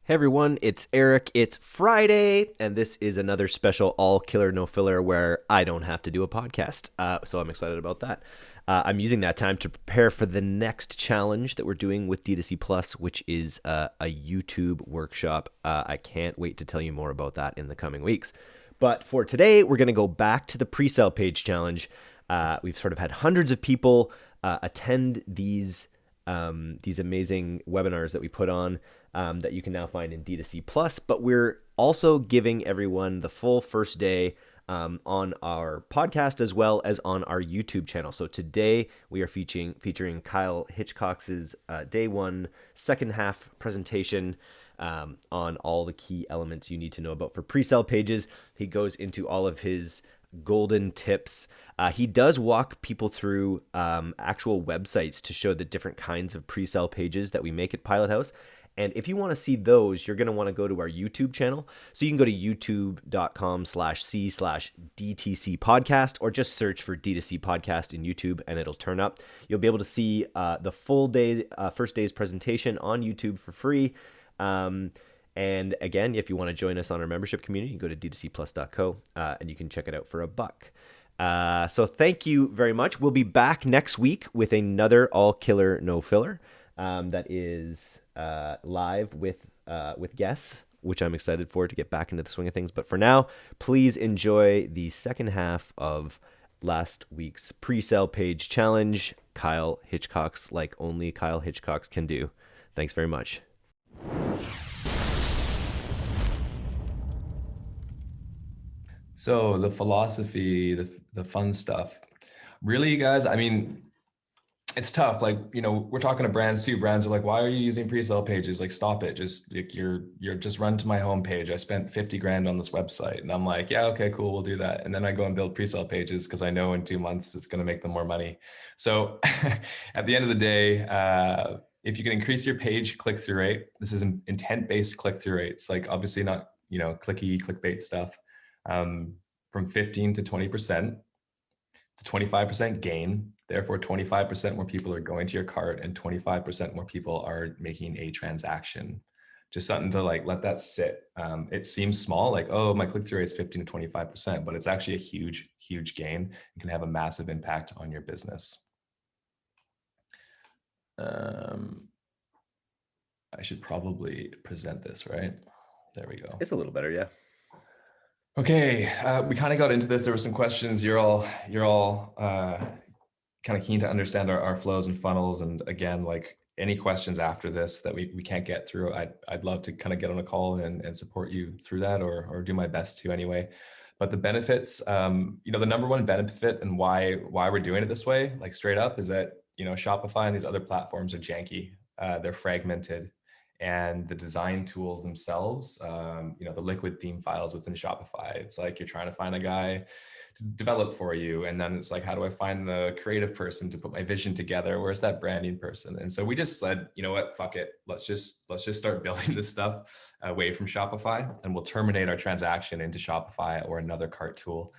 Hey everyone, it's Eric. It's Friday, and this is another special all killer no filler where I don't have to do a podcast. So I'm excited about that. I'm using that time to prepare for the next challenge that we're doing with D2C Plus, which is a YouTube workshop. I can't wait to tell you more about that in the coming weeks. But for today, we're going to go back to the Presell Page Challenge. We've sort of had hundreds of people attend these amazing webinars that we put on that you can now find in D2C Plus. But we're also giving everyone the full first day on our podcast as well as on our YouTube channel. So today we are featuring Kyle Hitchcock's day one, second half presentation on all the key elements you need to know about for pre-sale pages. He goes into all of his golden tips. He does walk people through actual websites to show the different kinds of pre-sale pages that we make at Pilot House. And if you want to see those, you're going to want to go to our YouTube channel. So you can go to youtube.com/c/DTC podcast, or just search for D2C podcast in YouTube and it'll turn up. You'll be able to see the full day, first day's presentation on YouTube for free. And again, if you want to join us on our membership community, you can go to d2cplus.co and you can check it out for $1. So thank you very much. We'll be back next week with another all killer no filler that is live with guests, which I'm excited for to get back into the swing of things. But for now, please enjoy the second half of last week's pre-sale page challenge. Kyle Hitchcock's like only Kyle Hitchcock's can do. Thanks very much. So the philosophy, the fun stuff, really, you guys, I mean, it's tough. Like, we're talking to brands too. Brands are like, why are you using pre-sale pages? Like, stop it. Just like, you're just run to my homepage. I spent 50 grand on this website. And I'm like, yeah, okay, cool. We'll do that. And then I go and build pre-sale pages because I know in 2 months it's going to make them more money. So at the end of the day, if you can increase your page click-through rate, this is an intent-based click-through rates, like obviously not, clicky clickbait stuff, from 15 to 20%, to 25% gain. Therefore, 25% more people are going to your cart and 25% more people are making a transaction. Just something to like, let that sit. It seems small, like, oh, my click-through rate is 15 to 25%, but it's actually a huge, huge gain and can have a massive impact on your business. I should probably present this, right? There we go. It's a little better, yeah. Okay, we kind of got into this. There were some questions. You're all kind of keen to understand our flows and funnels. And again, like any questions after this that we can't get through, I'd love to kind of get on a call and support you through that, or do my best to anyway. But the benefits, the number one benefit and why we're doing it this way, like straight up, is that Shopify and these other platforms are janky. They're fragmented. And the design tools themselves, the liquid theme files within Shopify, it's like you're trying to find a guy to develop for you. And then it's like, how do I find the creative person to put my vision together? Where's that branding person? And so we just said, you know what, fuck it. Let's just start building this stuff away from Shopify, and we'll terminate our transaction into Shopify or another cart tool.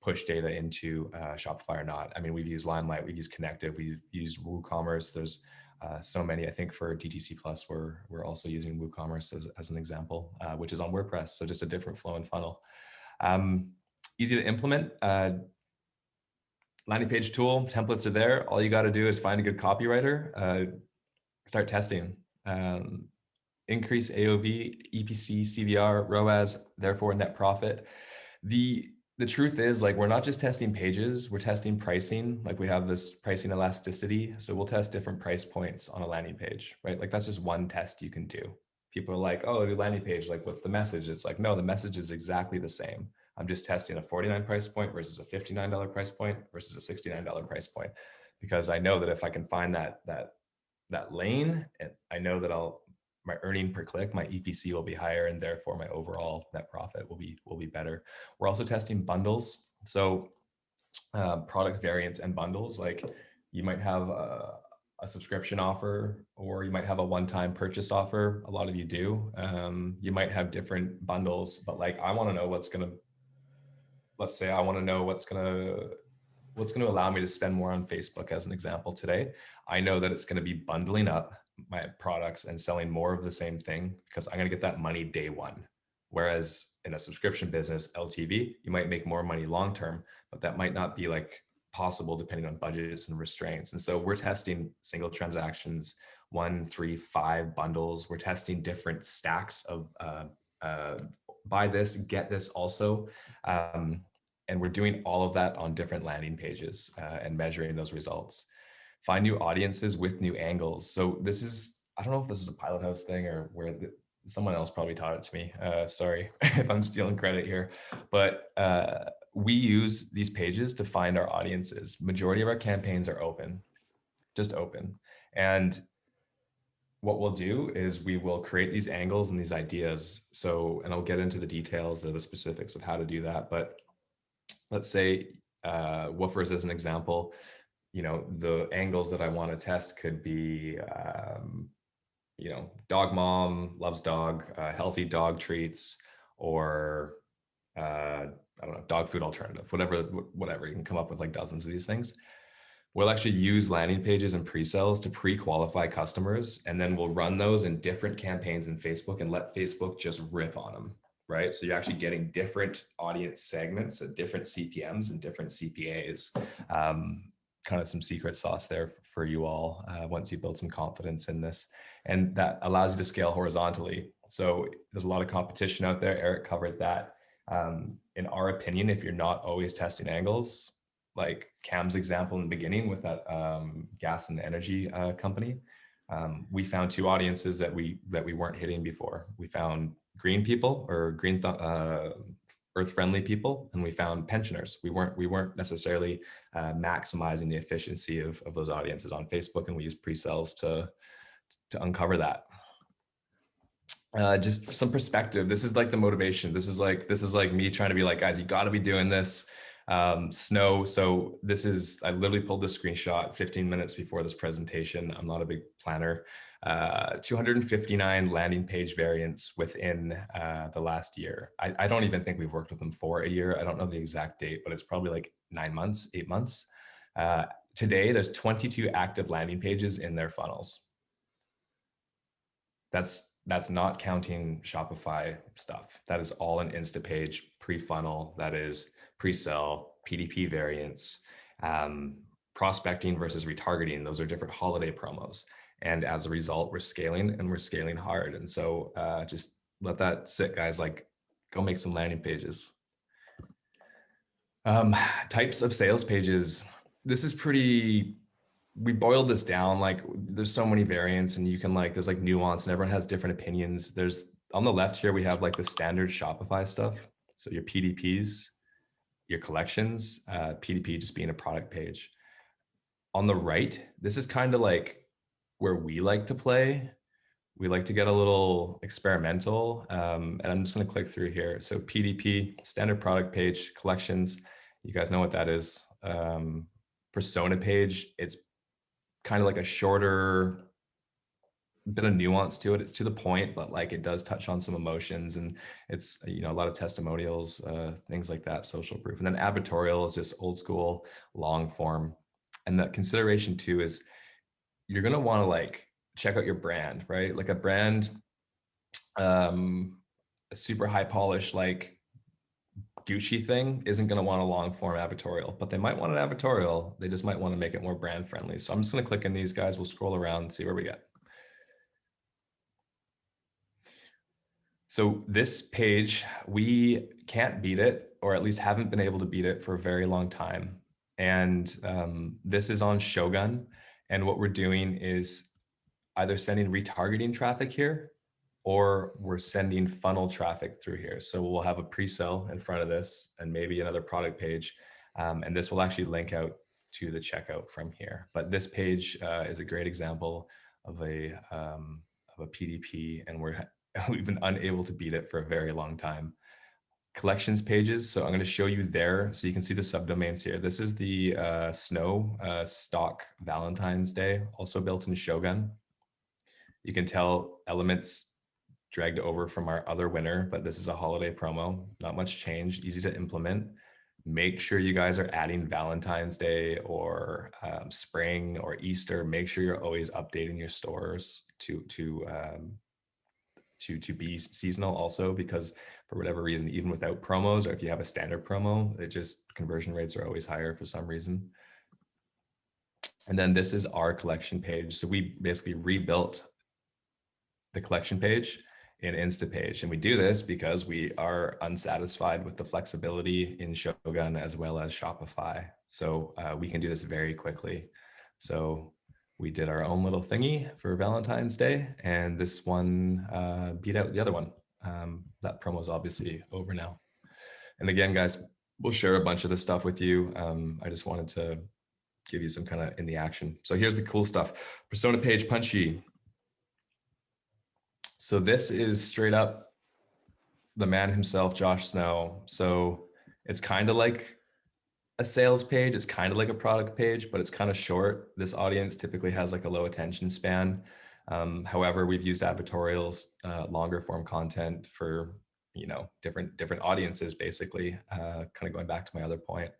Push data into Shopify or not. I mean, we've used Limelight, we've used Connective, we've used WooCommerce. There's so many. I think for DTC Plus, we're also using WooCommerce as an example, which is on WordPress. So just a different flow and funnel. Easy to implement. Landing page tool, templates are there. All you got to do is find a good copywriter, start testing. Increase AOV, EPC, CVR, ROAS, therefore net profit. The truth is, like, we're not just testing pages, we're testing pricing. Like, we have this pricing elasticity. So we'll test different price points on a landing page, right? Like, that's just one test you can do. People are like, oh, the landing page, like, what's the message? It's like, no, the message is exactly the same. I'm just testing a $49 price point versus a $59 price point versus a $69 price point. Because I know that if I can find that lane, and I know that my earning per click, my EPC will be higher, and therefore my overall net profit will be better. We're also testing bundles. So product variants and bundles, like you might have a subscription offer, or you might have a one-time purchase offer. A lot of you do. You might have different bundles, but like, I want to know what's going to allow me to spend more on Facebook, as an example today. I know that it's going to be bundling up my products and selling more of the same thing because I'm going to get that money day one. Whereas in a subscription business, LTV, you might make more money long term, but that might not be like possible depending on budgets and restraints. And so we're testing single transactions, 1, 3, 5 bundles. We're testing different stacks of buy this, get this also. And we're doing all of that on different landing pages and measuring those results. Find new audiences with new angles. So this is, I don't know if this is a Pilot House thing or where someone else probably taught it to me. Sorry if I'm stealing credit here, but we use these pages to find our audiences. Majority of our campaigns are open, just open. And what we'll do is we will create these angles and these ideas. So, and I'll get into the details or the specifics of how to do that. But let's say woofers as an example, the angles that I want to test could be, dog mom loves dog, healthy dog treats, or I don't know, dog food alternative, whatever. You can come up with like dozens of these things. We'll actually use landing pages and pre-sales to pre-qualify customers, and then we'll run those in different campaigns in Facebook and let Facebook just rip on them, right? So you're actually getting different audience segments at different CPMs and different CPAs. Kind of some secret sauce there for you all once you build some confidence in this. And that allows you to scale horizontally. So there's a lot of competition out there. Eric covered that. In our opinion, if you're not always testing angles, like Cam's example in the beginning with that gas and energy company, we found 2 audiences that we weren't hitting before. We found green people or earth-friendly people, and we found pensioners. We weren't necessarily maximizing the efficiency of those audiences on Facebook, and we used pre-sales to uncover that. Just some perspective. This is like the motivation. This is like me trying to be like, guys, you got to be doing this. Snow. So I literally pulled this screenshot 15 minutes before this presentation. I'm not a big planner. 259 landing page variants within the last year. I don't even think we've worked with them for a year. I don't know the exact date, but it's probably like 9 months, 8 months. Today, there's 22 active landing pages in their funnels. That's not counting Shopify stuff. That is all an Instapage pre-funnel. That is pre-sell, PDP variants, prospecting versus retargeting. Those are different holiday promos. And as a result, we're scaling hard. And so just let that sit, guys. Like, go make some landing pages. Types of sales pages. This is we boiled this down. Like, there's so many variants, and you can there's like nuance, and everyone has different opinions. There's on the left here, we have like the standard Shopify stuff. So your PDPs, your collections, PDP just being a product page. On the right, this is kind of like where we like to play. We like to get a little experimental. And I'm just going to click through here. So PDP, standard product page, collections. You guys know what that is. Persona page. It's kind of like a shorter bit of nuance to it. It's to the point, but like it does touch on some emotions, and it's a lot of testimonials, things like that, social proof. And then Editorial is just old school, long form. And the consideration too is you're gonna want to like check out your brand, right? Like a brand, a super high polish like Gucci thing isn't going to want a long form advertorial, but they might want an advertorial. They just might want to make it more brand friendly. So I'm just going to click in these guys. We'll scroll around and see where we get. So this page, we can't beat it, or at least haven't been able to beat it for a very long time. And this is on Shogun. And what we're doing is either sending retargeting traffic here, or we're sending funnel traffic through here. So we'll have a pre-sell in front of this and maybe another product page. And this will actually link out to the checkout from here. But this page is a great example of a PDP, and we've been unable to beat it for a very long time. Collections pages. So I'm going to show you there so you can see the subdomains here. This is the Snow stock Valentine's Day, also built in Shogun. You can tell elements dragged over from our other winner, but this is a holiday promo, not much change, easy to implement. make sure you guys are adding Valentine's Day or spring or Easter. Make sure you're always updating your stores to be seasonal also, because for whatever reason, even without promos, or if you have a standard promo, it just conversion rates are always higher for some reason. And then this is our collection page. So we basically rebuilt the collection page in Instapage. And we do this because we are unsatisfied with the flexibility in Shogun as well as Shopify. So we can do this very quickly. So we did our own little thingy for Valentine's Day, and this one beat out the other one. That promo is obviously over now. And again, guys, we'll share a bunch of this stuff with you. I just wanted to give you some kind of in the action. So here's the cool stuff. Persona page punchy. So this is straight up the man himself, Josh Snow. So it's kind of like a sales page. It's kind of like a product page, but it's kind of short. This audience typically has like a low attention span. However, we've used Editorials, longer form content for, you know, different audiences, basically, kind of going back to my other point.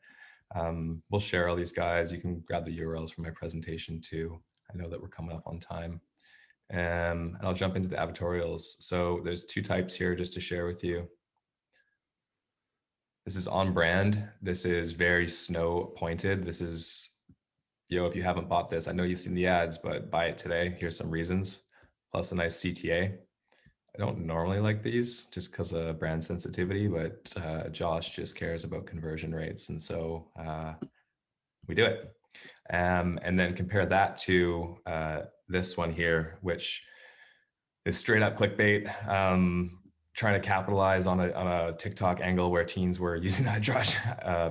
We'll share all these guys. You can grab the URLs from my presentation too. I know that we're coming up on time. And I'll jump into the Editorials. So there's two types here just to share with you. This is on brand. This is very Snow pointed. This is, if you haven't bought this, I know you've seen the ads, but buy it today. Here's some reasons, plus a nice CTA. I don't normally like these just because of brand sensitivity, but Josh just cares about conversion rates. And so we do it. And then compare that to this one here, which is straight up clickbait, trying to capitalize on a TikTok angle where teens were using hydrogen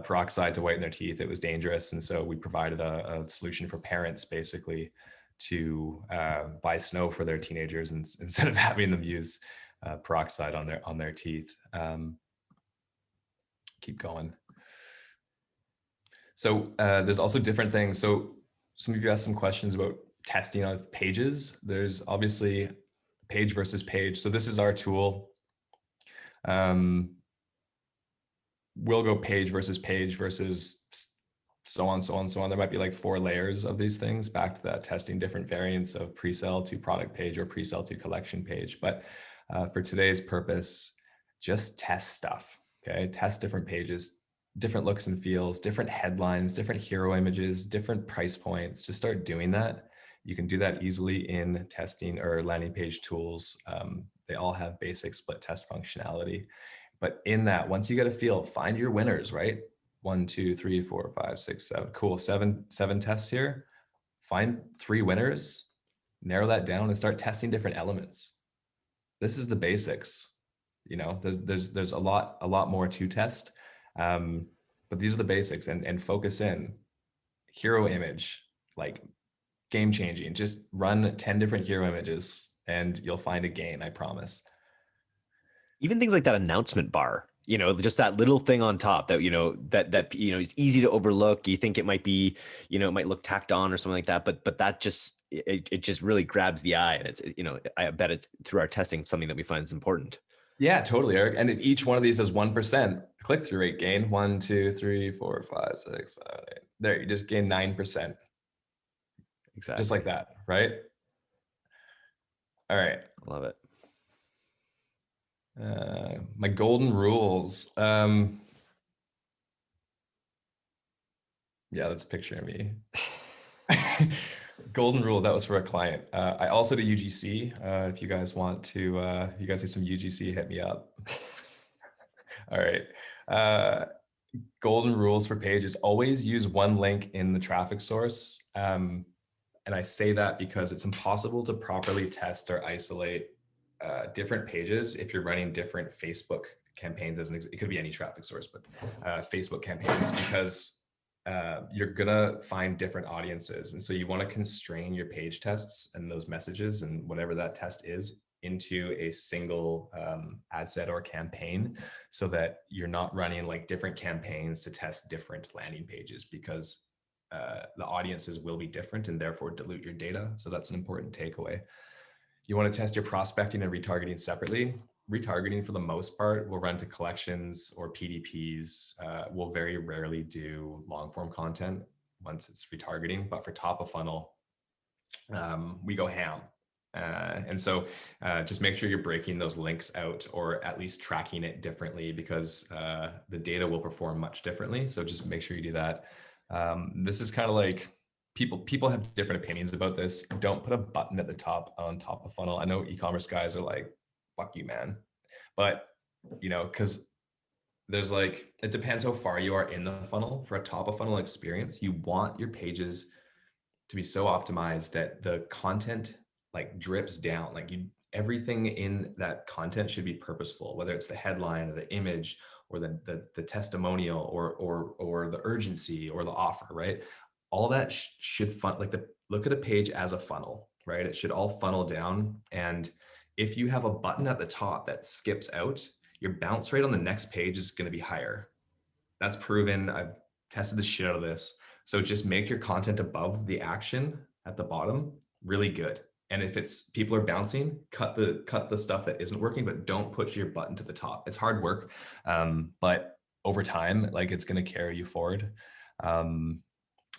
peroxide to whiten their teeth. It was dangerous. And so we provided a solution for parents basically to buy Snow for their teenagers instead of having them use peroxide on their teeth. Keep going. So there's also different things. So some of you asked some questions about testing on pages. There's obviously page versus page. So this is our tool. We'll go page versus so on, so on, so on. There might be like 4 layers of these things, back to that testing different variants of pre-sell to product page or pre-sell to collection page. But for today's purpose, just test stuff, okay? Test different pages, different looks and feels, different headlines, different hero images, different price points. Just start doing that. You can do that easily in testing or landing page tools. They all have basic split test functionality. But in that, once you get a feel, find your winners, right? 1, 2, 3, 4, 5, 6, 7. Cool, seven tests here. Find 3 winners, narrow that down, and start testing different elements. This is the basics. You know, there's a lot more to test, but these are the basics. And focus in. Hero image, like game changing. Just run 10 different hero images, and you'll find a gain. I promise. Even things like that announcement bar, just that little thing on top that, that is easy to overlook. You think it might be, it might look tacked on or something like that, but that just, it just really grabs the eye. And it's, I bet it's through our testing, something that we find is important. Yeah, totally, Eric. And each one of these has 1% click-through rate gain. 1, 2, 3, 4, 5, 6, 7, 8. There, you just gain 9%. Exactly. Just like that, right? All right. Love it. My golden rules. Yeah, that's a picture of me. Golden rule, that was for a client. I also do UGC. If you guys want to, you guys need some UGC, hit me up. All right. Golden rules for pages: always use one link in the traffic source. And I say that because it's impossible to properly test or isolate different pages if you're running different Facebook campaigns. It could be any traffic source, but Facebook campaigns, because you're gonna find different audiences. And so you wanna constrain your page tests and those messages and whatever that test is into a single ad set or campaign, so that you're not running like different campaigns to test different landing pages, because the audiences will be different and therefore dilute your data. So that's an important takeaway. You want to test your prospecting and retargeting separately. retargeting for the most part will run to collections or PDPs. We'll very rarely do long form content once it's retargeting, but for top of funnel, we go ham. And so just make sure you're breaking those links out, or at least tracking it differently, because the data will perform much differently. So just make sure you do that. This is kind of like, people have different opinions about this. Don't put a button at the top on top of funnel. I know e-commerce guys are like, fuck you, man. But, because there's like, it depends how far you are in the funnel. For a top of funnel experience, you want your pages to be so optimized that the content like drips down. Like, everything in that content should be purposeful, whether it's the headline or the image or the testimonial or the urgency or the offer, right? All that should look at a page as a funnel, right? It should all funnel down. And if you have a button at the top that skips out, your bounce rate on the next page is going to be higher. That's proven. I've tested the shit out of this. So just make your content above the action at the bottom really good. And if it's people are bouncing, cut the stuff that isn't working, but don't put your button to the top. It's hard work, but over time, like, it's going to carry you forward.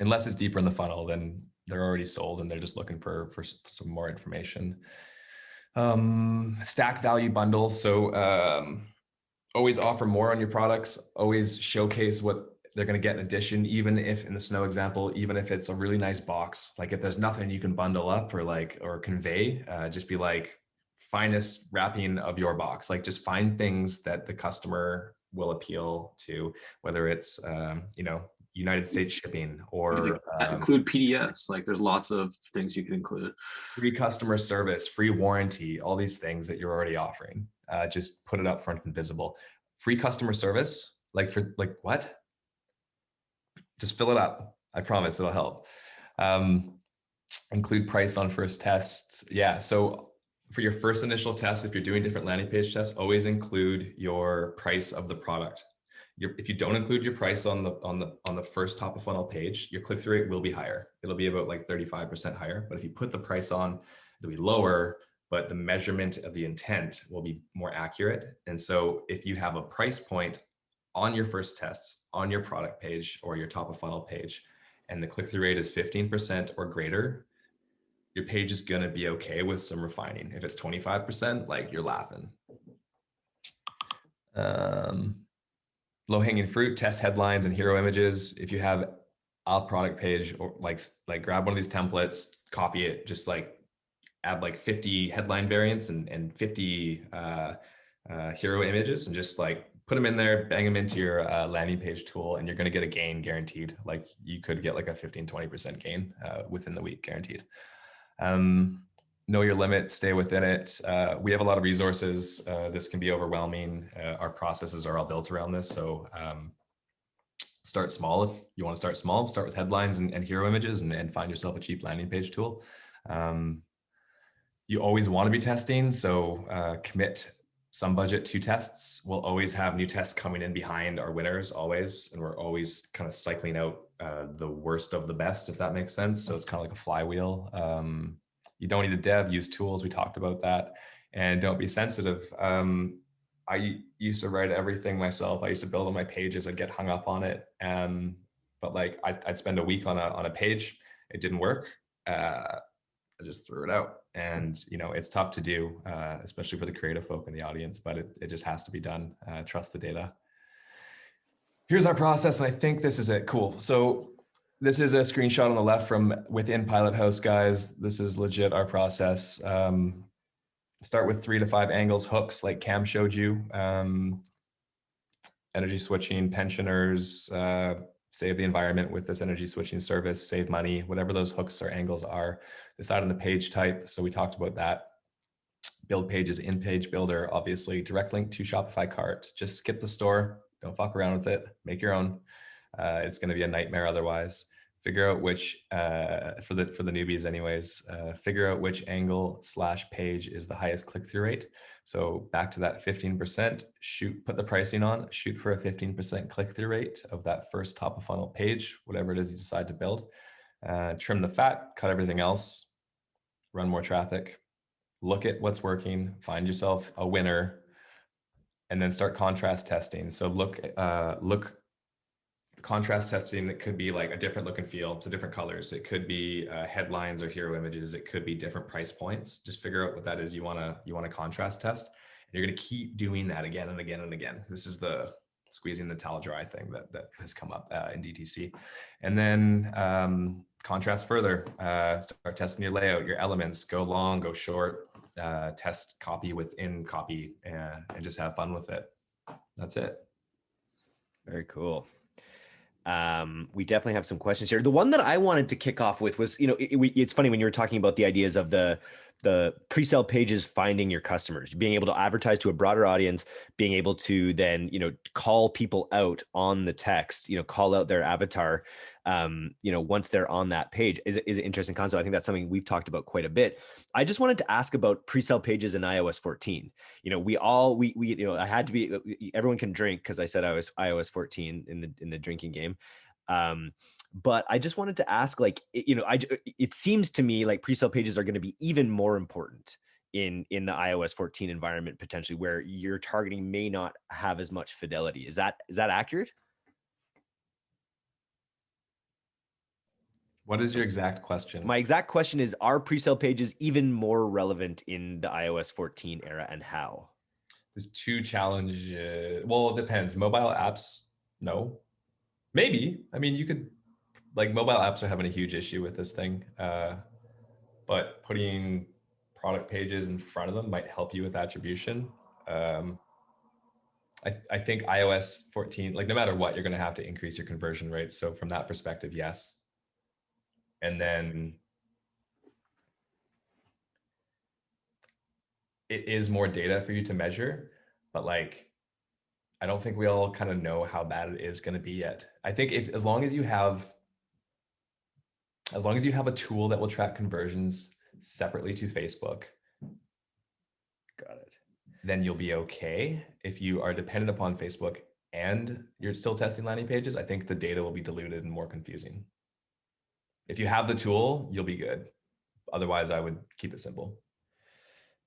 Unless it's deeper in the funnel, then they're already sold and they're just looking for some more information. Stack value bundles. So always offer more on your products. Always showcase what they're going to get in addition, even if, in the snow example, even if it's a really nice box. Like, if there's nothing you can bundle up or convey, just be like, finest wrapping of your box. Like, just find things that the customer will appeal to, whether it's United States shipping or include PDFs. Like, there's lots of things you can include. Free customer service, free warranty, all these things that you're already offering. Just put it up front and visible. Free customer service, what? Just fill it up. I promise it'll help. Include price on first tests. Yeah. So for your first initial test, if you're doing different landing page tests, always include your price of the product. If you don't include your price on the first top of funnel page, your click-through rate will be higher. It'll be about like 35% higher. But if you put the price on, it'll be lower, but the measurement of the intent will be more accurate. And so if you have a price point on your first tests on your product page or your top of funnel page, and the click-through rate is 15% or greater, your page is going to be okay with some refining. If it's 25%, like, you're laughing. Low-hanging fruit, test headlines and hero images. If you have a product page, or like grab one of these templates, copy it, just like add like 50 headline variants and 50 hero images, and just like put them in there, bang them into your landing page tool, and you're going to get a gain guaranteed. Like, you could get like a 15-20% gain within the week guaranteed. Know your limit, stay within it. We have a lot of resources. This can be overwhelming. Our processes are all built around this. So start small. If you want to start small, start with headlines and hero images, and find yourself a cheap landing page tool. You always want to be testing. So commit some budget to tests. We'll always have new tests coming in behind our winners, always. And we're always kind of cycling out the worst of the best, if that makes sense. So it's kind of like a flywheel. You don't need a dev, use tools. We talked about that. And don't be sensitive. I used to write everything myself. I used to build on my pages. I'd get hung up on it. But like, I'd spend a week on a page. It didn't work. I just threw it out. And, it's tough to do, especially for the creative folk in the audience, but it just has to be done. Trust the data. Here's our process. And I think this is it. Cool. So this is a screenshot on the left from within Pilot House, guys. This is legit our process. Start with 3 to 5 angles, hooks, like Cam showed you. Energy switching, pensioners, save the environment with this energy switching service, save money, whatever those hooks or angles are. Decide on the page type. So we talked about that. Build pages in page builder, obviously. Direct link to Shopify cart. Just skip the store. Don't fuck around with it. Make your own. It's going to be a nightmare otherwise. Figure out which, for the newbies anyways, figure out which angle / page is the highest click-through rate. So back to that 15%, put the pricing on, shoot for a 15% click-through rate of that first top of funnel page, whatever it is you decide to build. Trim the fat, cut everything else, run more traffic, look at what's working, find yourself a winner, and then start contrast testing. So look contrast testing. It could be like a different look and feel, so different colors. It could be headlines or hero images. It could be different price points. Just figure out what that is you want to contrast test. And you're going to keep doing that again and again and again. This is the squeezing the towel dry thing that has come up in DTC. And then contrast further. Start testing your layout, your elements. Go long, go short. Test copy within copy, and just have fun with it. That's it. Very cool. We definitely have some questions here. The one that I wanted to kick off with was, it's funny when you were talking about the ideas of the pre-sale pages finding your customers, being able to advertise to a broader audience, being able to then, call people out on the text, call out their avatar, once they're on that page is an interesting concept. I think that's something we've talked about quite a bit. I just wanted to ask about pre-sale pages in iOS 14. I had to be, everyone can drink because I said I was iOS 14 in the drinking game. But I just wanted to ask, it seems to me like pre-sale pages are going to be even more important in the iOS 14 environment, potentially, where your targeting may not have as much fidelity. Is that accurate? What is your exact question? My exact question is, are pre-sale pages even more relevant in the iOS 14 era, and how? There's two challenges. Well, it depends. Mobile apps, no. Maybe. I mean, you could, mobile apps are having a huge issue with this thing. But putting product pages in front of them might help you with attribution. I think iOS 14, no matter what, you're going to have to increase your conversion rate. So from that perspective, yes. And then it is more data for you to measure, but I don't think we all kind of know how bad it is going to be yet. I think as long as you have a tool that will track conversions separately to Facebook, got it, then you'll be okay. If you are dependent upon Facebook and you're still testing landing pages, I think the data will be diluted and more confusing. If you have the tool, you'll be good. Otherwise, I would keep it simple.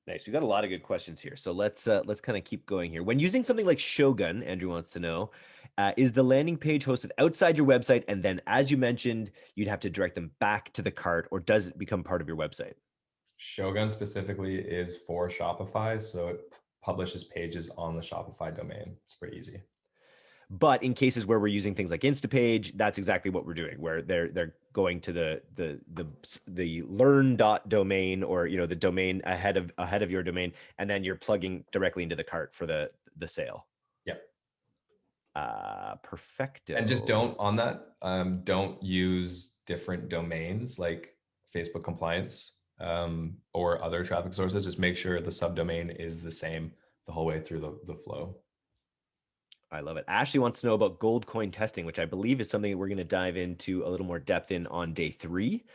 Nice. We've got a lot of good questions here. So let's kind of keep going here. When using something like Shogun, Andrew wants to know, is the landing page hosted outside your website? And then, as you mentioned, you'd have to direct them back to the cart, or does it become part of your website? Shogun specifically is for Shopify. So it publishes pages on the Shopify domain. It's pretty easy. But in cases where we're using things like Instapage, that's exactly what we're doing, where they're going to the learn.domain, or the domain ahead of your domain, and then you're plugging directly into the cart for the sale. Yep. Perfecto. And just don't use different domains like Facebook compliance or other traffic sources. Just make sure the subdomain is the same the whole way through the flow. I love it. Ashley wants to know about gold coin testing, which I believe is something that we're going to dive into a little more depth in on day 3.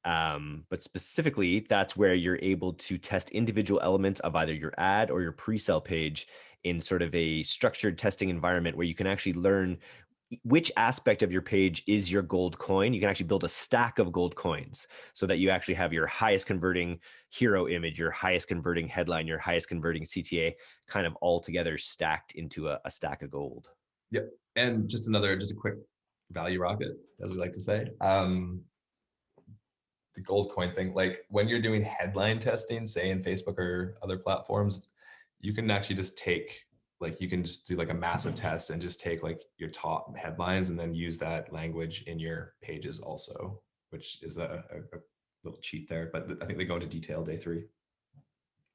But specifically, that's where you're able to test individual elements of either your ad or your pre-sale page in sort of a structured testing environment where you can actually learn which aspect of your page is your gold coin. You can actually build a stack of gold coins so that you actually have your highest converting hero image, your highest converting headline, your highest converting CTA kind of all together stacked into a stack of gold. Yep. And just a quick value rocket, as we like to say. The gold coin thing, when you're doing headline testing, say in Facebook or other platforms, you can actually just take, you can just do a massive test and just take your top headlines and then use that language in your pages also, which is a little cheat there, but I think they go into detail day 3.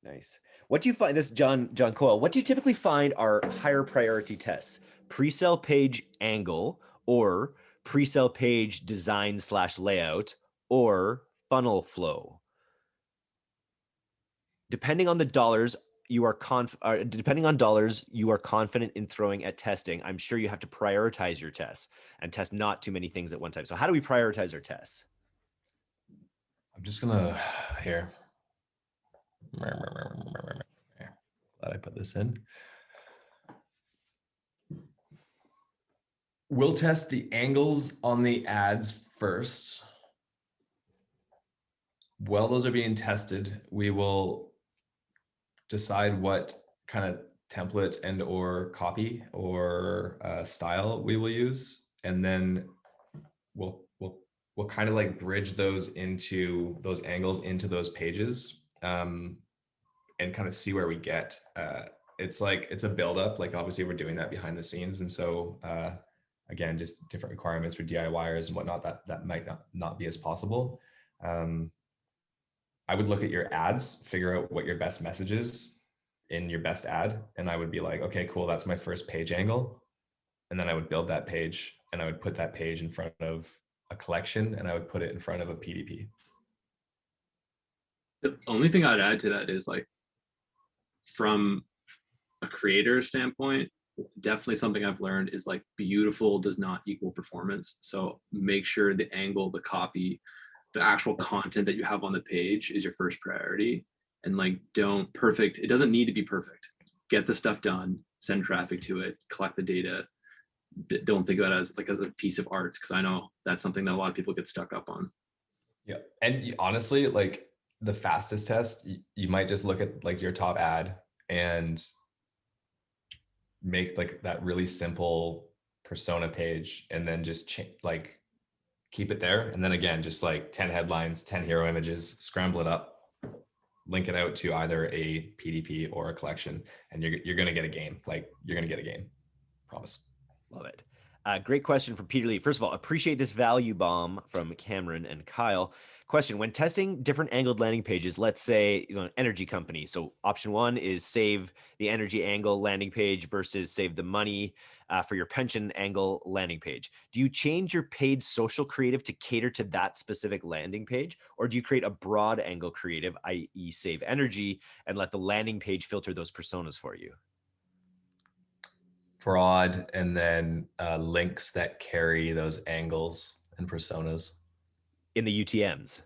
Nice. What do you find, this John Coyle, what do you typically find are higher priority tests? Pre-sale page angle, or pre-sale page design/layout, or funnel flow? Depending on dollars you are confident in throwing at testing, I'm sure you have to prioritize your tests and test not too many things at one time. So how do we prioritize our tests? I'm just gonna here. Glad I put this in. We'll test the angles on the ads first. While those are being tested, we will decide what kind of template and or copy or style we will use, and then we'll kind of like bridge those angles into those pages, and kind of see where we get. It's a buildup. Like obviously we're doing that behind the scenes, and so again, just different requirements for DIYers and whatnot that might not be as possible. I would look at your ads, figure out what your best message is in your best ad, and I would be like, okay, cool, that's my first page angle, and then I would build that page, and I would put that page in front of a collection, and I would put it in front of a PDP. The only thing I'd add to that is like, from a creator standpoint, definitely something I've learned is like beautiful does not equal performance. So make sure the angle, the copy, the actual content that you have on the page is your first priority. And like, it doesn't need to be perfect. Get the stuff done, send traffic to it, collect the data. Don't think of it as a piece of art, because I know that's something that a lot of people get stuck up on. Yeah. And honestly, like the fastest test, you might just look at like your top ad and make like that really simple persona page, and then just keep it there. And then again, just like 10 headlines, 10 hero images, scramble it up, link it out to either a PDP or a collection, and you're going to get a game. Like you're going to get a game. Promise. Love it. Great question from Peter Lee. First of all, appreciate this value bomb from Cameron and Kyle. Question: when testing different angled landing pages, let's say an energy company. So option one is save the energy angle landing page versus save the money for your pension angle landing page. Do you change your paid social creative to cater to that specific landing page, or do you create a broad angle creative, i.e. save energy, and let the landing page filter those personas for you? Broad, and then links that carry those angles and personas. In the UTMs?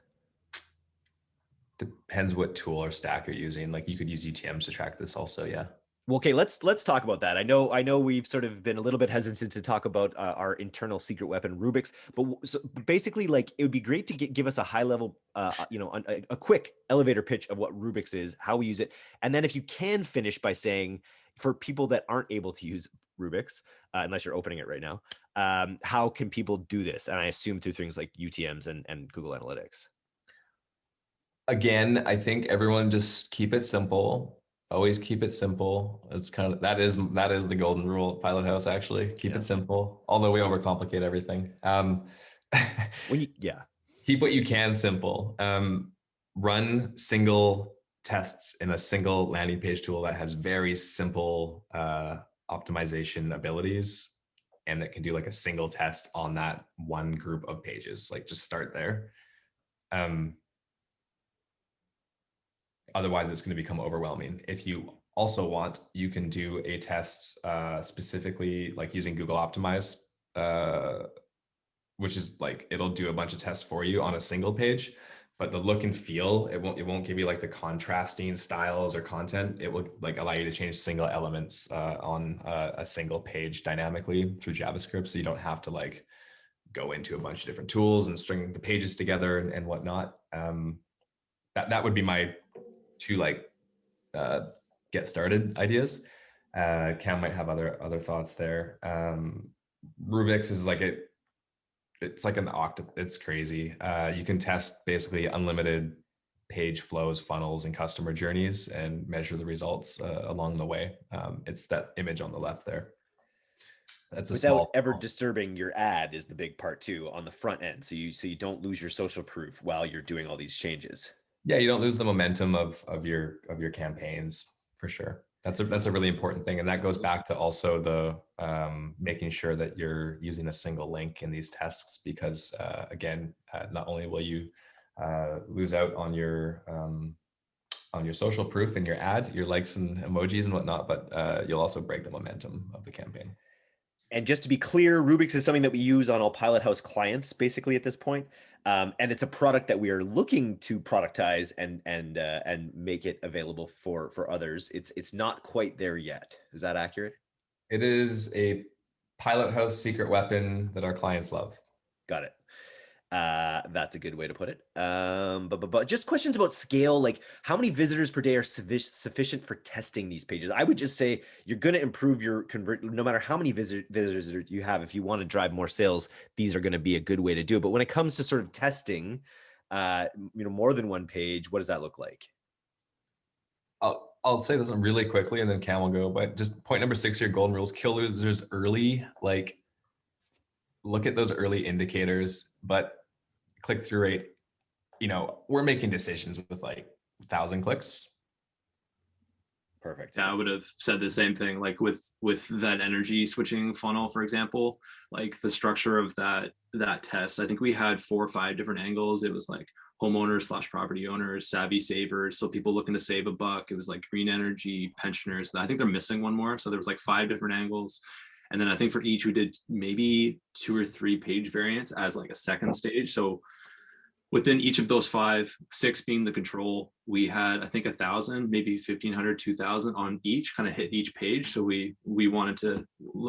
Depends what tool or stack you're using. Like you could use UTMs to track this also. Yeah. Well, okay, let's talk about that. I know we've sort of been a little bit hesitant to talk about our internal secret weapon Rubik's, but basically, like, it would be great to give us a high level, a quick elevator pitch of what Rubik's is, how we use it, and then if you can finish by saying, for people that aren't able to use Rubik's, unless you're opening it right now, how can people do this? And I assume through things like UTMs and Google Analytics. Again, I think everyone just keep it simple. Always keep it simple. It's kind of that is the golden rule at Pilot House. Actually, keep it simple. Although we overcomplicate everything. Keep what you can simple. Run single tests in a single landing page tool that has very simple optimization abilities, and that can do like a single test on that one group of pages. Like just start there. Otherwise, it's going to become overwhelming. If you also want, you can do a test specifically like using Google Optimize, which is like, it'll do a bunch of tests for you on a single page, but the look and feel, it won't give you like the contrasting styles or content. It will like allow you to change single elements on a single page dynamically through JavaScript. So you don't have to like go into a bunch of different tools and string the pages together and whatnot. That would be my two like get started ideas. Cam might have other thoughts there. Rubik's is like it's like an it's crazy. You can test basically unlimited page flows, funnels, and customer journeys and measure the results along the way. It's that image on the left there. That's without ever disturbing your ad is the big part too on the front end. So you don't lose your social proof while you're doing all these changes. Yeah, you don't lose the momentum of your campaigns for sure. That's a really important thing, and that goes back to also the making sure that you're using a single link in these tests, because again, not only will you lose out on your social proof in your ad, your likes and emojis and whatnot, but you'll also break the momentum of the campaign. And just to be clear, Rubik's is something that we use on all Pilot House clients, basically at this point. And it's a product that we are looking to productize and make it available for others. It's not quite there yet. Is that accurate? It is a Pilot House secret weapon that our clients love. Got it. That's a good way to put it. But just questions about scale, like how many visitors per day are sufficient for testing these pages? I would just say you're going to improve your convert, no matter how many visitors you have. If you want to drive more sales, these are going to be a good way to do it. But when it comes to sort of testing, more than one page, what does that look like? I'll say this one really quickly and then Cam will go, but just point number 6 here, golden rules, kill losers early. Like, look at those early indicators, but click-through rate, we're making decisions with like 1,000 clicks. Perfect. Yeah, I would have said the same thing. Like with that energy switching funnel, for example, like the structure of that test, I think we had 4 or 5 different angles. It was like homeowners / property owners, savvy savers, so people looking to save $1. It was like green energy, pensioners. I think they're missing one more. So there was like 5 different angles. And then I think for each we did maybe 2 or 3 page variants as like a second stage. So within each of those 5, 6 being the control, we had, I think, 1,000, maybe 1,500, 2,000 on each, kind of hit each page. So we wanted to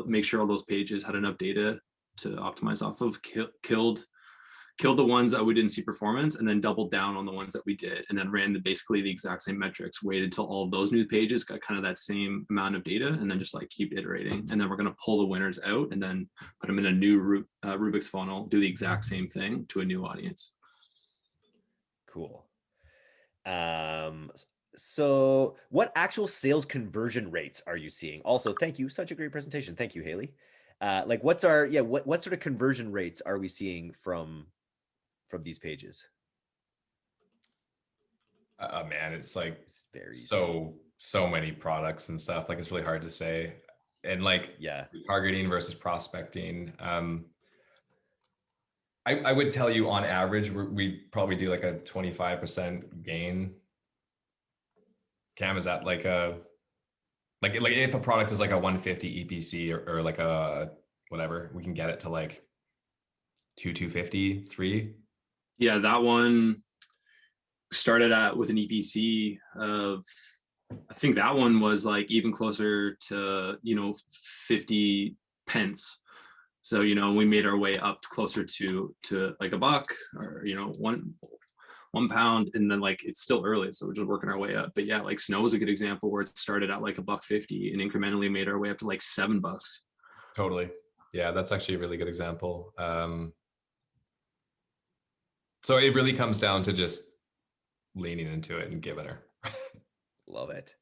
make sure all those pages had enough data to optimize off of, killed the ones that we didn't see performance, and then doubled down on the ones that we did, and then ran basically the exact same metrics, waited till all of those new pages got kind of that same amount of data, and then just like keep iterating. And then we're going to pull the winners out and then put them in a new Rubik's funnel, do the exact same thing to a new audience. Cool. So what actual sales conversion rates are you seeing? Also, thank you. Such a great presentation. Thank you, Haley. Like what sort of conversion rates are we seeing from these pages? Man, it's like so many products and stuff. Like, it's really hard to say. And like, targeting versus prospecting. I would tell you on average, we probably do like a 25% gain. Cam, is that like if a product is like a 150 EPC or like a whatever, we can get it to like 250, 3. Yeah, that one started out with an EPC of, I think that one was like even closer to 50 pence. So, we made our way up closer to like $1 or, one pound, and then like it's still early, so we're just working our way up. But yeah, like snow is a good example where it started at like $1.50 and incrementally made our way up to like $7. Totally. Yeah, that's actually a really good example. So it really comes down to just leaning into it and giving her. Love it.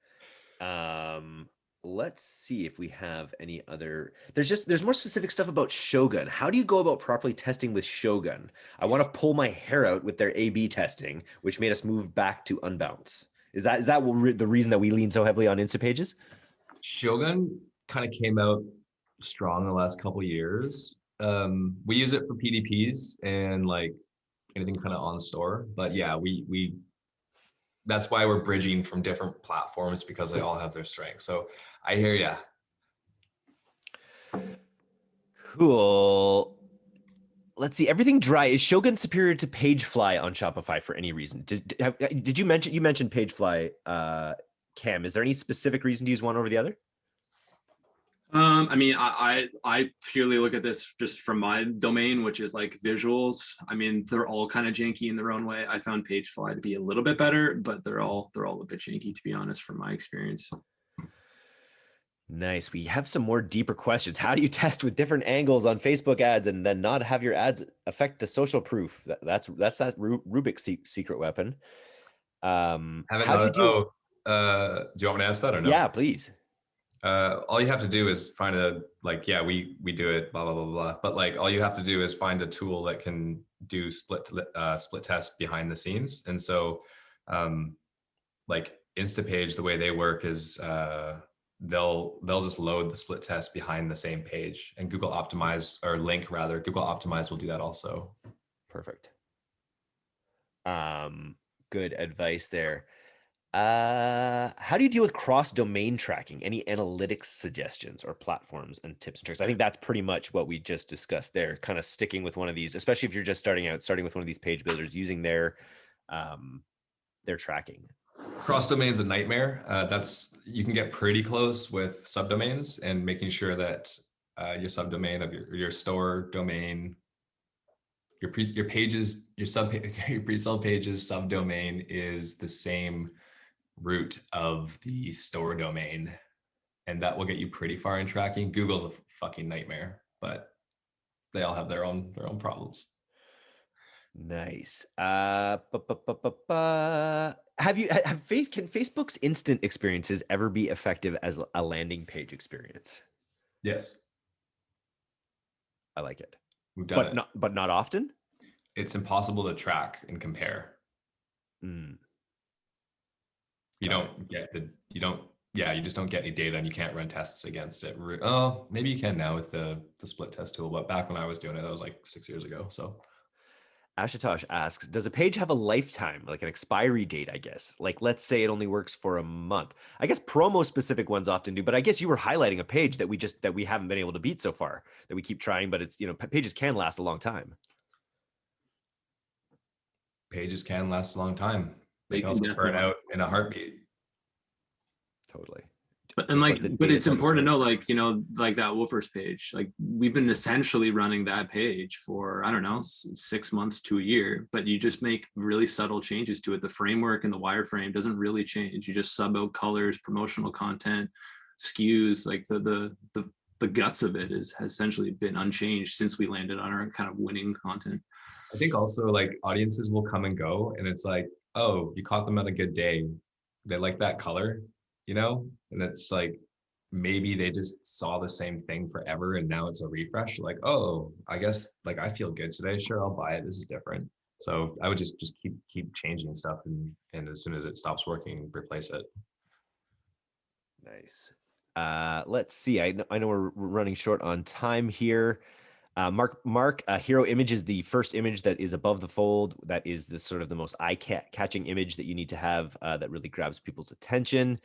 Let's see if we have any other. There's more specific stuff about Shogun. How do you go about properly testing with Shogun? I want to pull my hair out with their A/B testing, which made us move back to unbounce. Is that the reason that we lean so heavily on Instapages? Shogun kind of came out strong the last couple of years. We use it for PDPs and like anything kind of on store. But yeah, we that's why we're bridging from different platforms, because they all have their strengths. So I hear ya. Cool. Let's see. Everything dry. Is Shogun superior to Pagefly on Shopify for any reason? Did you mentioned Pagefly, Cam? Is there any specific reason to use one over the other? I mean, I purely look at this just from my domain, which is like visuals. I mean, they're all kind of janky in their own way. I found Pagefly to be a little bit better, but they're all a bit janky, to be honest, from my experience. Nice. We have some more deeper questions. How do you test with different angles on Facebook ads and then not have your ads affect the social proof? That's that Rubik's secret weapon. How do you do? Do you want me to ask that or no? Yeah, please. All you have to do is find we do it, blah, blah, blah, blah. But like, all you have to do is find a tool that can do split tests behind the scenes. And so like Instapage, the way they work is they'll just load the split test behind the same page, and Google Optimize will do that also. Perfect. Good advice there. How do you deal with cross-domain tracking? Any analytics suggestions or platforms and tips and tricks? I think that's pretty much what we just discussed there, kind of sticking with one of these, especially if you're just starting with one of these page builders, using their tracking. Cross-domain's a nightmare. You can get pretty close with subdomains and making sure that your subdomain of your store domain your pages, your pre-sell pages subdomain is the same root of the store domain, and that will get you pretty far in tracking. Google's a fucking nightmare, but they all have their own problems. Nice. Can Facebook's instant experiences ever be effective as a landing page experience? Yes, I like it. we've done it. But not often. It's impossible to track and compare. Mm. You just don't get any data, and you can't run tests against it. Oh, maybe you can now with the split test tool, but back when I was doing it, that was like 6 years ago. So Ashutosh asks, does a page have a lifetime, like an expiry date, I guess? Like, let's say it only works for a month. I guess promo specific ones often do, but I guess you were highlighting a page that we haven't been able to beat so far, that we keep trying, but it's, pages can last a long time. pages can last a long time. They They can can also burn definitely. out in a heartbeat. Totally. But Just let and the but data it's tell the important to story. know, like that Woofers page, like we've been essentially running that page for, I don't know, 6 months to a year, but you just make really subtle changes to it. The framework and the wireframe doesn't really change. You just sub out colors, promotional content, SKUs, like the guts of it has essentially been unchanged since we landed on our kind of winning content. I think also like audiences will come and go, and it's like, oh, you caught them at a good day. They like that color, and it's like maybe they just saw the same thing forever, and now it's a refresh. Like, oh, I guess like I feel good today. Sure, I'll buy it. This is different. So I would just keep changing stuff, and as soon as it stops working, replace it. Nice. Let's see. I know we're running short on time here. Mark, hero image is the first image that is above the fold. That is the sort of the most eye-catching image that you need to have that really grabs people's attention.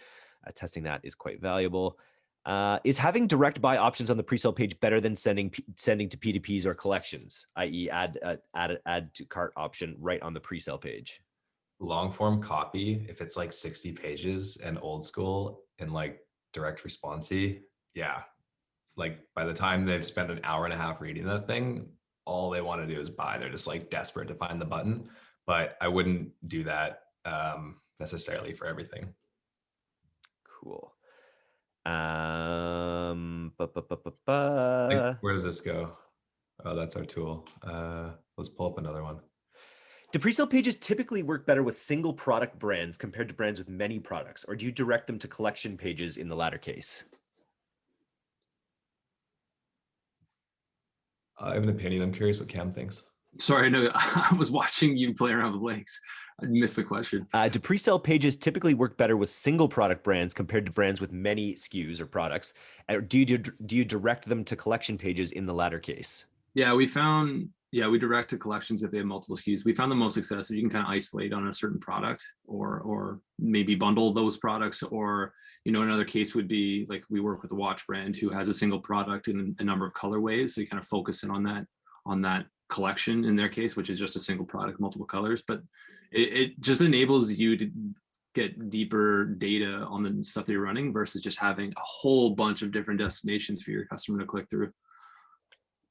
Testing that is quite valuable. Is having direct buy options on the pre-sale page better than sending to P2Ps or collections, i.e. add to cart option right on the pre-sale page? Long form copy, if it's like 60 pages and old school and like direct responsey, yeah. Like by the time they've spent an hour and a half reading that thing, all they want to do is buy. They're just like desperate to find the button. But I wouldn't do that necessarily for everything. Cool. Like, where does this go? Oh, that's our tool. Let's pull up another one. Do pre-sale pages typically work better with single product brands compared to brands with many products, or do you direct them to collection pages in the latter case? I have an opinion. I'm curious what Cam thinks. Sorry, no, I was watching you play around with links. I missed the question. Do pre-sale pages typically work better with single product brands compared to brands with many SKUs or products? Or do you direct them to collection pages in the latter case? Yeah, we direct to collections if they have multiple SKUs. We found the most success if you can kind of isolate on a certain product or maybe bundle those products, or another case would be like we work with a watch brand who has a single product in a number of colorways. So you kind of focus in on that collection in their case, which is just a single product, multiple colors. But it just enables you to get deeper data on the stuff that you're running versus just having a whole bunch of different destinations for your customer to click through.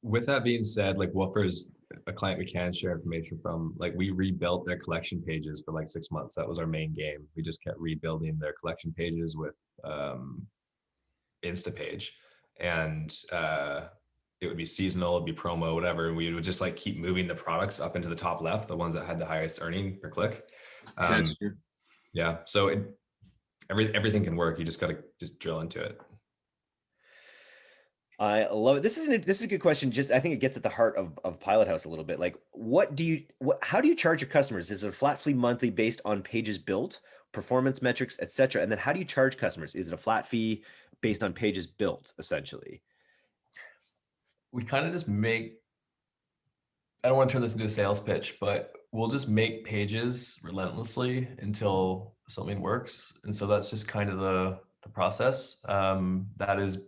With that being said, like Woofer's a client we can share information from. Like we rebuilt their collection pages for like 6 months. That was our main game. We just kept rebuilding their collection pages with Instapage, and it would be seasonal, it'd be promo, whatever. And we would just like keep moving the products up into the top left, the ones that had the highest earning per click. That's true. Yeah. So everything can work. You just got to just drill into it. I love it. This is a good question. Just I think it gets at the heart of Pilot House a little bit. Like, how do you charge your customers? Is it a flat fee monthly based on pages built, performance metrics, etc.? And then how do you charge customers? Is it a flat fee based on pages built, essentially? We kind of just make, I don't want to turn this into a sales pitch, but we'll just make pages relentlessly until something works. And so that's just kind of the process. That is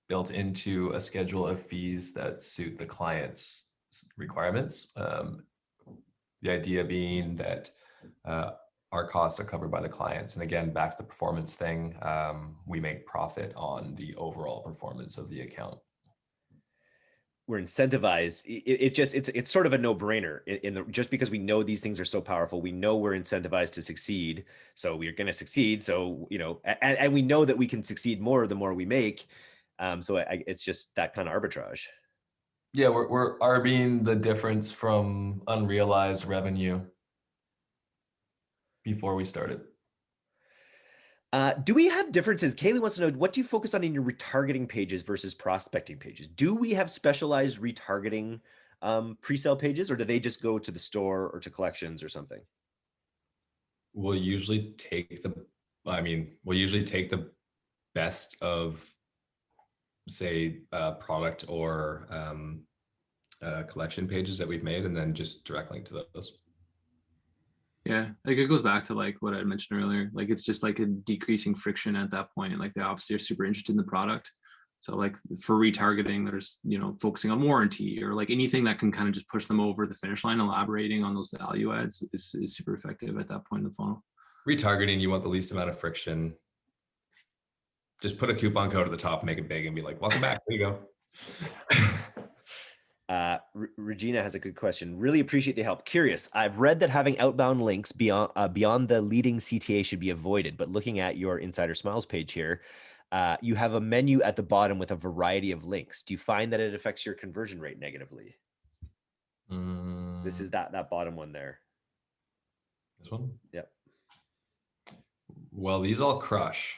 built into a schedule of fees that suit the client's requirements. The idea being that our costs are covered by the clients. And again, back to the performance thing, we make profit on the overall performance of the account. we're incentivized. It's sort of a no-brainer just because we know these things are so powerful. We know we're incentivized to succeed, so we're going to succeed. So, and we know that we can succeed more the more we make. So it's just that kind of arbitrage. Yeah, we're arbing the difference from unrealized revenue before we started. Do we have differences? Kaylee wants to know, what do you focus on in your retargeting pages versus prospecting pages? Do we have specialized retargeting pre-sale pages, or do they just go to the store or to collections or something? We'll usually take the best of, say, product or collection pages that we've made, and then just direct link to those. Yeah, like it goes back to like what I mentioned earlier. Like it's just like a decreasing friction at that point. Like they obviously are super interested in the product. So like for retargeting, there's, focusing on warranty or like anything that can kind of just push them over the finish line. Elaborating on those value adds is super effective at that point in the funnel. Retargeting, you want the least amount of friction. Just put a coupon code at the top, make it big, and be like, welcome back. There you go. Regina has a good question. Really appreciate the help. Curious, I've read that having outbound links beyond the leading CTA should be avoided, but looking at your Insider Smiles page here, you have a menu at the bottom with a variety of links. Do you find that it affects your conversion rate negatively? This is that bottom one there. This one? Yep. Well, these all crush.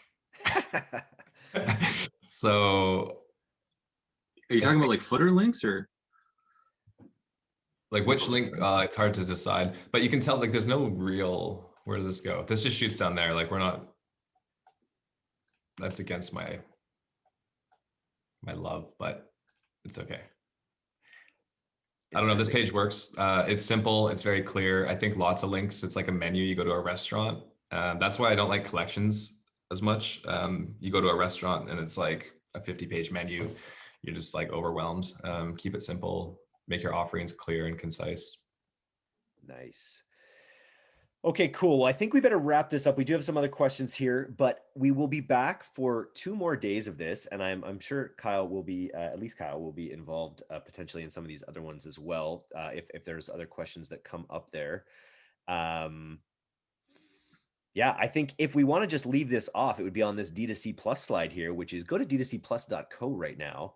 So are you talking about like footer links or like which link? It's hard to decide, but you can tell like there's no real, where does this go? This just shoots down there. Like we're not, that's against my love, but it's okay. I don't know. This page works. It's simple. It's very clear. I think lots of links. It's like a menu. You go to a restaurant. That's why I don't like collections as much. You go to a restaurant and it's like a 50-page menu. You're just like overwhelmed. Keep it simple. Make your offerings clear and concise. Nice. Okay, cool. Well, I think we better wrap this up. We do have some other questions here, but we will be back for 2 more days of this. And I'm sure Kyle will be, at least Kyle will be involved potentially in some of these other ones as well. If there's other questions that come up there. Yeah, I think if we want to just leave this off, it would be on this D2C Plus slide here, which is go to d2cplus.co right now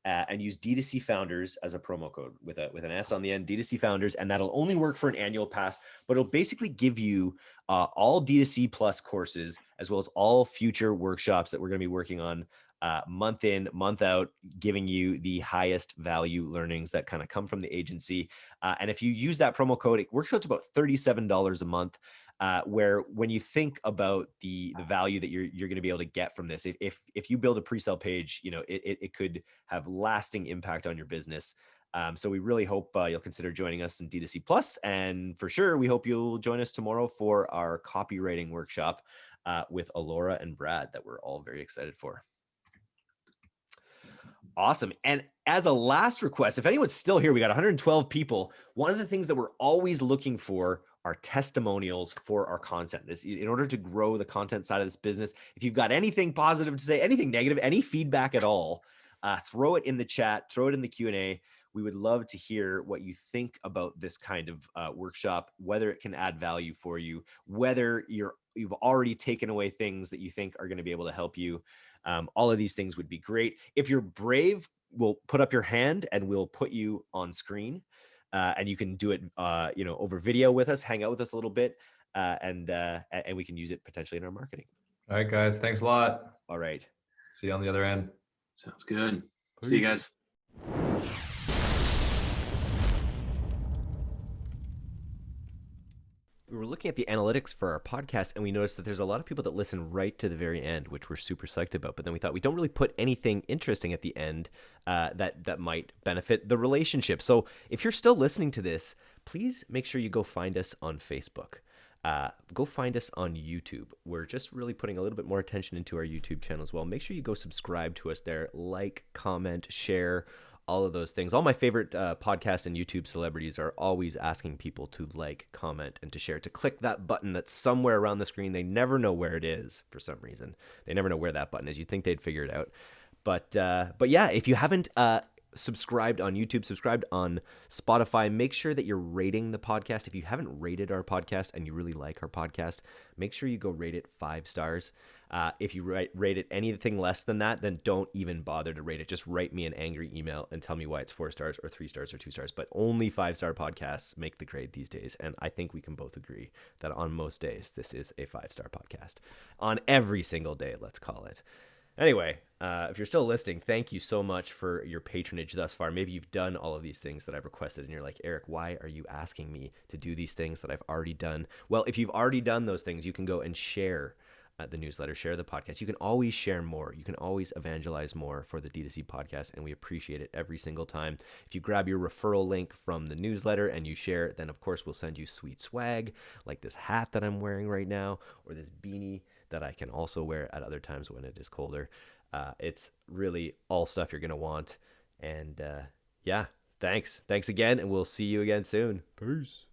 and use D2C Founders as a promo code with an S on the end, D2C Founders, and that'll only work for an annual pass, but it'll basically give you all D2C Plus courses, as well as all future workshops that we're going to be working on month in, month out, giving you the highest value learnings that kind of come from the agency. And if you use that promo code, it works out to about $37 a month. Where when you think about the value that you're going to be able to get from this, if you build a pre-sale page, it could have lasting impact on your business. So we really hope you'll consider joining us in D2C Plus, and for sure, we hope you'll join us tomorrow for our copywriting workshop with Alora and Brad that we're all very excited for. Awesome. And as a last request, if anyone's still here, we got 112 people. One of the things that we're always looking for are testimonials for our content. In order to grow the content side of this business, if you've got anything positive to say, anything negative, any feedback at all, throw it in the chat, throw it in the Q&A. We would love to hear what you think about this kind of workshop, whether it can add value for you, whether you've already taken away things that you think are going to be able to help you. All of these things would be great. If you're brave, we'll put up your hand and we'll put you on screen. And you can do it, over video with us, hang out with us a little bit, and we can use it potentially in our marketing. All right, guys. Thanks a lot. All right. See you on the other end. Sounds good. See you guys. We were looking at the analytics for our podcast, and we noticed that there's a lot of people that listen right to the very end, which we're super psyched about. But then we thought we don't really put anything interesting at the end that might benefit the relationship. So if you're still listening to this, please make sure you go find us on Facebook. Go find us on YouTube. We're just really putting a little bit more attention into our YouTube channel as well. Make sure you go subscribe to us there, like, comment, share, all of those things. All my favorite podcasts and YouTube celebrities are always asking people to like, comment, and to share, to click that button that's somewhere around the screen. They never know where it is for some reason. They never know where that button is. You'd think they'd figure it out. But yeah, if you haven't subscribed on YouTube, subscribed on Spotify. Make sure that you're rating the podcast. If you haven't rated our podcast and you really like our podcast, make sure you go rate it 5 stars. If you rate it anything less than that, then don't even bother to rate it. Just write me an angry email and tell me why it's 4 stars or 3 stars or 2 stars. But only 5-star podcasts make the grade these days. And I think we can both agree that on most days, this is a 5-star podcast. On every single day, let's call it. Anyway, if you're still listening, thank you so much for your patronage thus far. Maybe you've done all of these things that I've requested and you're like, Eric, why are you asking me to do these things that I've already done? Well, if you've already done those things, you can go and share the newsletter, share the podcast. You can always share more. You can always evangelize more for the D2C podcast, and we appreciate it every single time. If you grab your referral link from the newsletter and you share it, then of course we'll send you sweet swag like this hat that I'm wearing right now, or this beanie that I can also wear at other times when it is colder. It's really all stuff you're going to want. And yeah, thanks again, and we'll see you again soon. Peace.